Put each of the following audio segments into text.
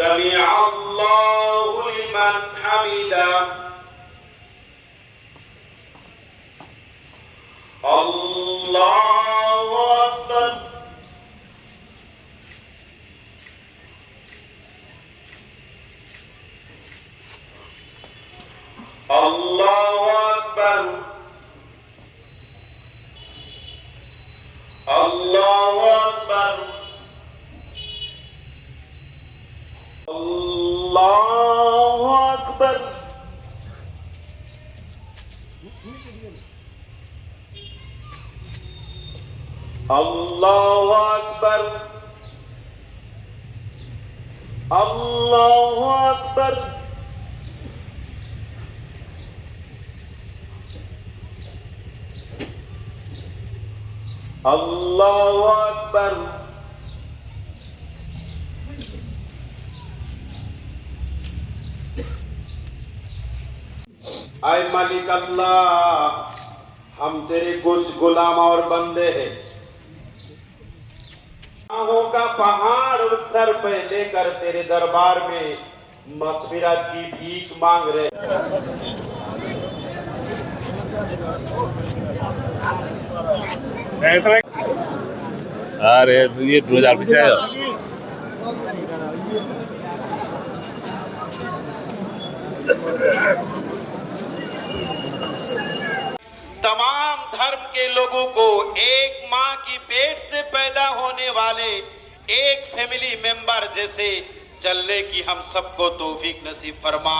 سمع الله لمن حمده الله أكبر الله أكبر الله أكبر الله أكبر الله أكبر الله أكبر الله أكبر आए मालिक अल्लाह हम तेरे कुछ गुलाम और बंदे हैं गुनाहों का पहाड़ सर पे लेकर तेरे दरबार में मग़फ़िरत की भीख मांग रहे अरे ये 2000 पीछे तमाम धर्म के लोगों को एक माँ की पेट से पैदा होने वाले एक फैमिली मेंबर जैसे चलने की हम सबको तौफीक नसीब फरमा।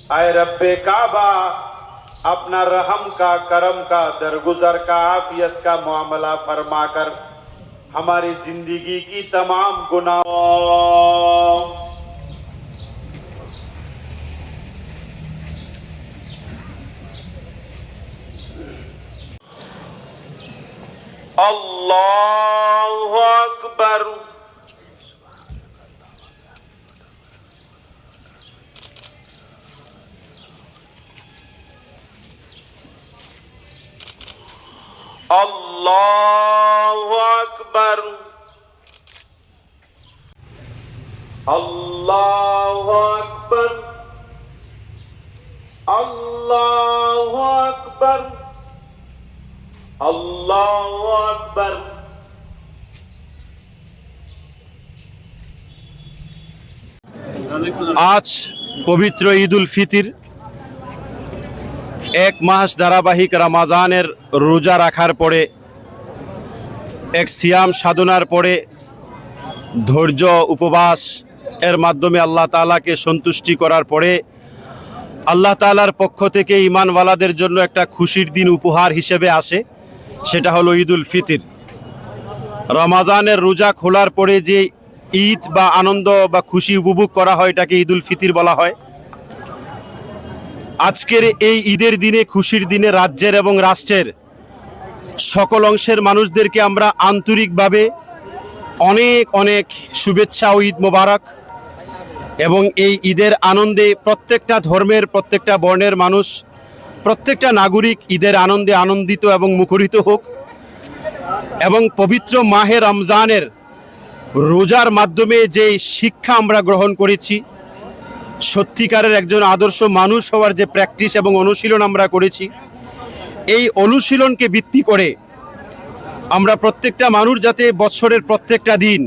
आए रब्बे काबा अपना रहम का करम का दरगुजर का आफियत का मामला फरमाकर हमारी जिंदगी की तमाम गुनाहों अल्लाहु अकबर अल्लाहु अकबर अल्लाहु अकबर अल्लाहु अकबर अल्लाहु अकबर। आज पवित्र ঈদ উল ফিতর এক মাস ধারাবাহিক রমজানের রোজা রাখার পরে এক সিয়াম সাধনার পরে ধৈর্য উপবাস এর মাধ্যমে আল্লাহ তাআলাকে সন্তুষ্টি করার পরে আল্লাহ তাআলার পক্ষ থেকে ঈমানওয়ালাদের জন্য একটা খুশির দিন উপহার হিসেবে আসে, সেটা হলো ঈদ উল ফিতর। রমজানের রোজা খোলার পরে যে ঈদ বা আনন্দ বা খুশি উপভোগ করা হয় এটাকে ঈদ উল ফিতর বলা হয়। আজকের এই ঈদের দিনে খুশির দিনে রাজ্যের এবং রাষ্ট্রের সকল অংশের মানুষদেরকে আমরা আন্তরিকভাবে অনেক অনেক শুভেচ্ছা ও ঈদ মোবারক। এবং এই ঈদের আনন্দে প্রত্যেকটা ধর্মের প্রত্যেকটা বর্ণের মানুষ প্রত্যেকটা নাগরিক ঈদের আনন্দে আনন্দিত এবং মুখরিত হোক এবং পবিত্র মাহে রমজানের রোজার মাধ্যমে যে শিক্ষা আমরা গ্রহণ করেছি, সত্যিকারের একজন আদর্শ মানুষ হওয়ার যে প্র্যাকটিস এবং অনুশীলন আমরা করেছি, এই অনুশীলনকে ভিত্তি করে আমরা প্রত্যেকটা মানুষ যাতে বছরের প্রত্যেকটা দিন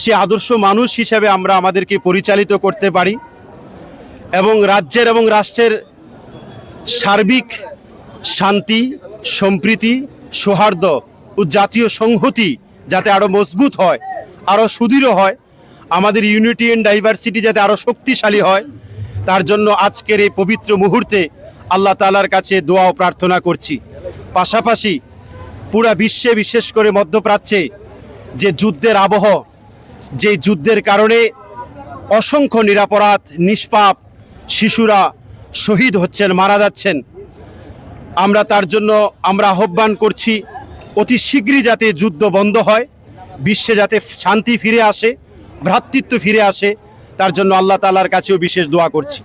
সে আদর্শ মানুষ হিসেবে আমরা আমাদেরকে পরিচালিত করতে পারি এবং রাজ্যের এবং রাষ্ট্রের সার্বিক শান্তি সম্প্রীতি সৌহার্দ্য ও জাতীয় সংহতি যাতে আরও মজবুত হয়, আরও সুদৃঢ় হয়, আমাদের ইউনিটি অ্যান্ড ডাইভার্সিটি যাতে আরও শক্তিশালী হয়, তার জন্য আজকের এই পবিত্র মুহূর্তে আল্লাহ তাআলার কাছে দোয়া ও প্রার্থনা করছি। পাশাপাশি পুরা বিশ্বে বিশেষ করে মধ্যপ্রাচ্যে যে যুদ্ধের আবহ, যে যুদ্ধের কারণে অসংখ্য নিরপরাধ নিষ্পাপ শিশুরা শহীদ হচ্ছেন, মারা যাচ্ছেন, আমরা তার জন্য আমরা আহ্বান করছি অতি শীঘ্রই যাতে যুদ্ধ বন্ধ হয়, বিশ্বে যাতে শান্তি ফিরে আসে, ভ্রাতৃত্ব ফিরে আসে, তার জন্য আল্লাহ তাআলার কাছেও বিশেষ দোয়া করছি।